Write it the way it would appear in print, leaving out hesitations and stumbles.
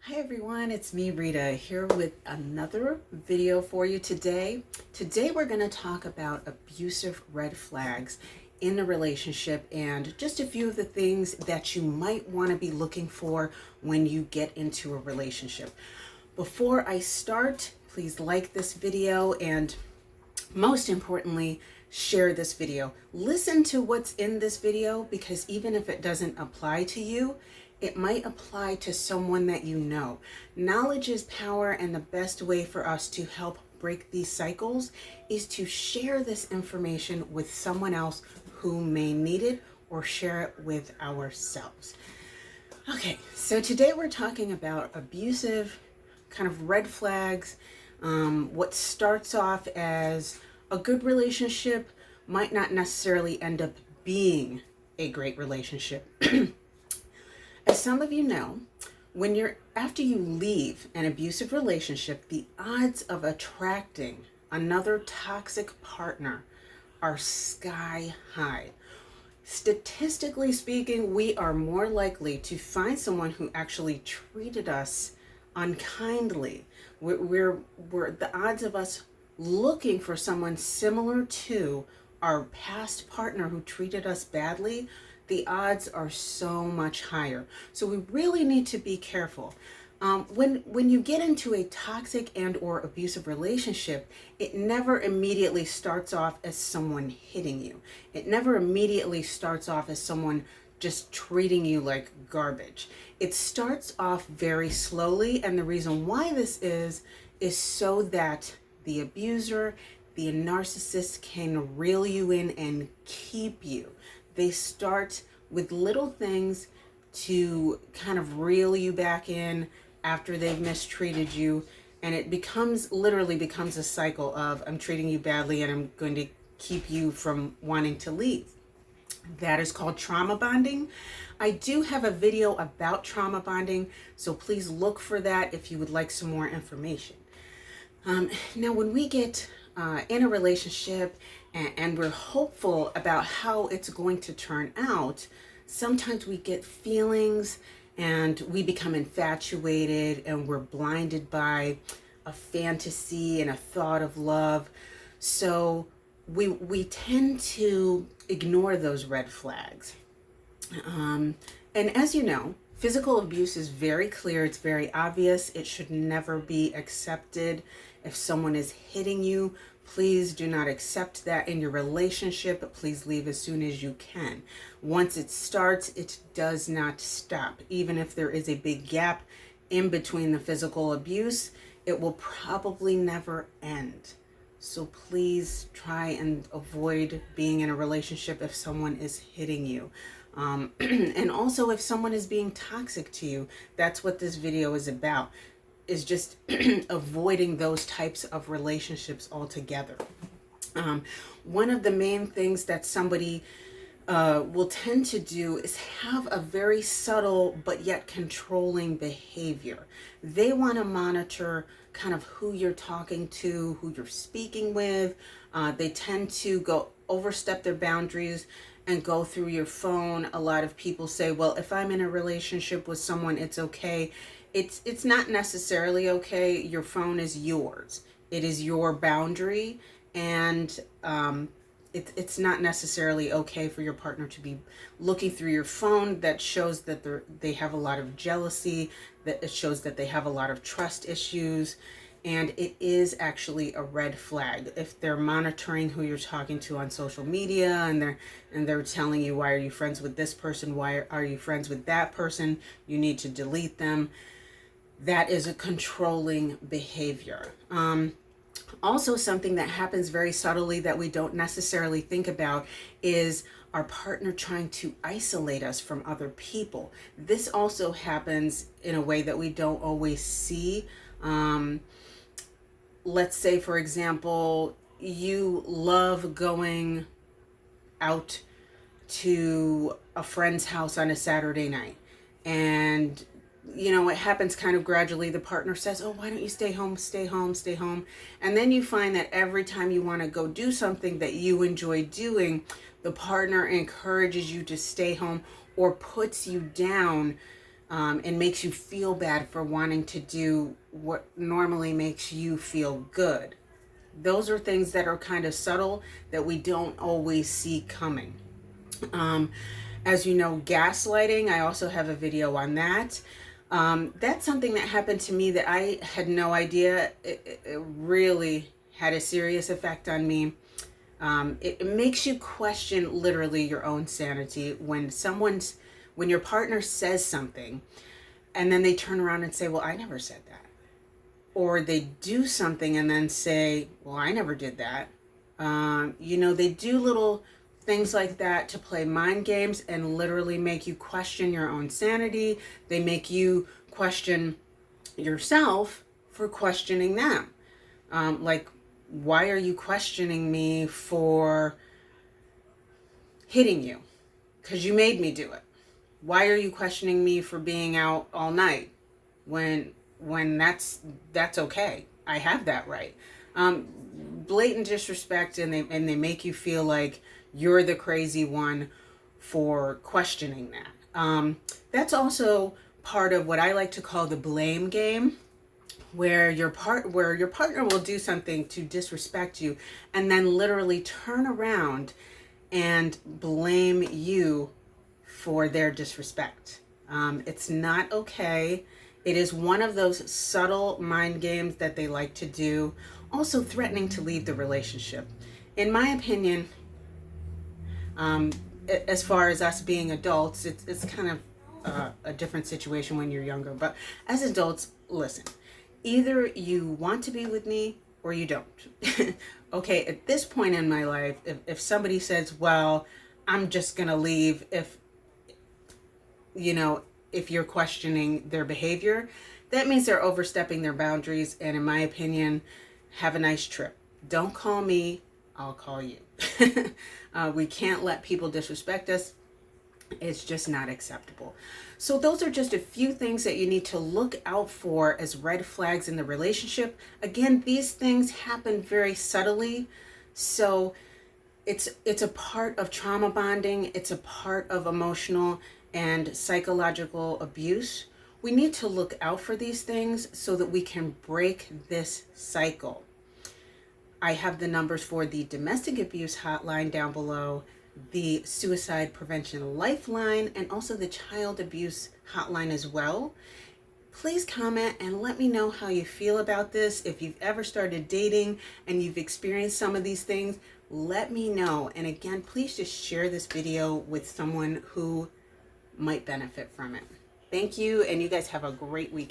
Hi everyone, it's me Rita here with another video for you today. Today we're going to talk about abusive red flags in a relationship and just a few of the things that you might want to be looking for when you get into a relationship. Before I start, please like this video and most importantly, share this video. Listen to what's in this video because even if it doesn't apply to you, it might apply to someone that you know. Knowledge is power, and the best way for us to help break these cycles is to share this information with someone else who may need it or share it with ourselves. Okay, so today we're talking about abusive kind of red flags. What starts off as a good relationship might not necessarily end up being a great relationship. As some of you know, after you leave an abusive relationship, the odds of attracting another toxic partner are sky high. Statistically speaking, we are more likely to find someone who actually treated us unkindly. The odds of us looking for someone similar to our past partner who treated us badly, the odds are so much higher. So we really need to be careful. When you get into a toxic and or abusive relationship, it never immediately starts off as someone hitting you. It never immediately starts off as someone just treating you like garbage. It starts off very slowly, and the reason why this is so that the abuser, the narcissist can reel you in and keep you. They start with little things to kind of reel you back in after they've mistreated you, and it literally becomes a cycle of I'm treating you badly and I'm going to keep you from wanting to leave. That is called trauma bonding. I do have a video about trauma bonding, so please look for that if you would like some more information. Now, when we get in a relationship and we're hopeful about how it's going to turn out, sometimes we get feelings and we become infatuated and we're blinded by a fantasy and a thought of love. So we tend to ignore those red flags. And as you know, physical abuse is very clear. It's very obvious. It should never be accepted. If someone is hitting you, please do not accept that in your relationship. Please leave as soon as you can. Once it starts, it does not stop. Even if there is a big gap in between the physical abuse, it will probably never end. So please try and avoid being in a relationship if someone is hitting you. And also if someone is being toxic to you. That's what this video is about, is just avoiding those types of relationships altogether. One of the main things that somebody will tend to do is have a very subtle but yet controlling behavior. They want to monitor kind of who you're talking to, who you're speaking with. They tend to overstep their boundaries and go through your phone. A lot of people say, well, if I'm in a relationship with someone, it's okay. It's not necessarily okay. Your phone is yours. It is your boundary, and it's not necessarily okay for your partner to be looking through your phone. That shows that they have a lot of jealousy, that it shows that they have a lot of trust issues, and it is actually a red flag. If they're monitoring who you're talking to on social media and they're telling you, why are you friends with this person? Why are you friends with that person? You need to delete them. That is a controlling behavior. Also, something that happens very subtly that we don't necessarily think about is our partner trying to isolate us from other people. This also happens in a way that we don't always see. Let's say, for example, you love going out to a friend's house on a Saturday night, and it happens kind of gradually. The partner says, oh, why don't you stay home, stay home, stay home? And then you find that every time you want to go do something that you enjoy doing, the partner encourages you to stay home or puts you down and makes you feel bad for wanting to do what normally makes you feel good. Those are things that are kind of subtle that we don't always see coming. As you know, gaslighting, I also have a video on that. That's something that happened to me that I had no idea. It really had a serious effect on me. It makes you question literally your own sanity when your partner says something and then they turn around and say, well, I never said that. Or they do something and then say, well, I never did that. They do little things like that to play mind games and literally make you question your own sanity. They make you question yourself for questioning them. Like, why are you questioning me for hitting you? Because you made me do it. Why are you questioning me for being out all night when that's okay? I have that right. Blatant disrespect, and they make you feel like you're the crazy one for questioning that. That's also part of what I like to call the blame game, where your partner will do something to disrespect you and then literally turn around and blame you for their disrespect. It's not okay. It is one of those subtle mind games that they like to do. Also threatening to leave the relationship. In my opinion, as far as us being adults, it's kind of a different situation when you're younger. But as adults, listen, either you want to be with me or you don't. Okay, at this point in my life, if somebody says, well, I'm just going to leave if you're questioning their behavior, that means they're overstepping their boundaries. And in my opinion, have a nice trip. Don't call me, I'll call you. We can't let people disrespect us. It's just not acceptable. So those are just a few things that you need to look out for as red flags in the relationship. Again, these things happen very subtly. So it's a part of trauma bonding. It's a part of emotional and psychological abuse. We need to look out for these things so that we can break this cycle. I have the numbers for the Domestic Abuse Hotline down below, the Suicide Prevention Lifeline, and also the Child Abuse Hotline as well. Please comment and let me know how you feel about this. If you've ever started dating and you've experienced some of these things, let me know. And again, please just share this video with someone who might benefit from it. Thank you, and you guys have a great week.